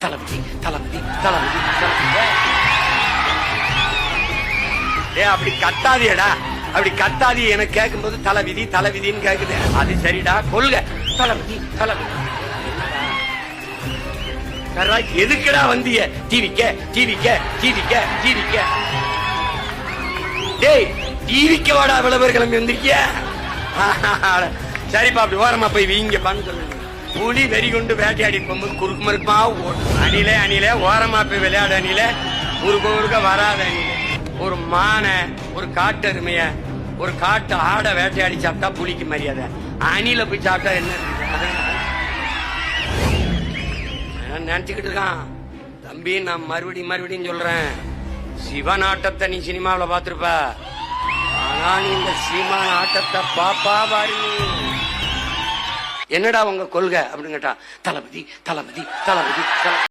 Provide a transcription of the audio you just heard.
தளபதி தளபதி தளபதி தளபதி. அப்படி கத்தாதியடா, அப்படி கத்தாதி எனக்கு கேட்கும் போது தலைவிதி தலைவிதின்னு கேக்குது. அது சரிடா, கொள்க தளபதி தளபதி. எதுக்குடா வந்திய? டிவிக்க டிவிக்க டிவிக்க டிவிக்க. டேய் டிவிக்க வாடா, விளம்பர கிளம்பி வந்திருக்கிய. சரிப்பா, அப்படி ஓரமா போய் வீங்க பண்ணு சொல்லுங்க. புலி வெறி கொண்டு வேட்டையாடி போகும்போது குறுக்கு மறுக்குமா ஓடும். அணிலே அணிலே ஓரமா போய் விளையாட அணில, குறுக்க குறுக்க வராத அணில. ஒரு மானை, ஒரு காட்டு அருமைய, ஒரு காட்டு ஆடை வேட்டையாடி சாப்பிட்டா புலிக்கு மரியாதை. அணில போய் சாப்பிட்டா என்ன நினைச்சுக்கிட்டு இருக்கான் தம்பி. நான் மறுபடியும் சொல்றேன், சிவநாட்டத்தை நீ சினிமாவில பாத்துருப்ப, ஆனா நீ இந்த சீமான ஆட்டத்தை பாப்பா பாரு. என்னடா உங்க கொள்கை அப்படின்னு கேட்டா, தளபதி தளபதி தளபதி தளபதி.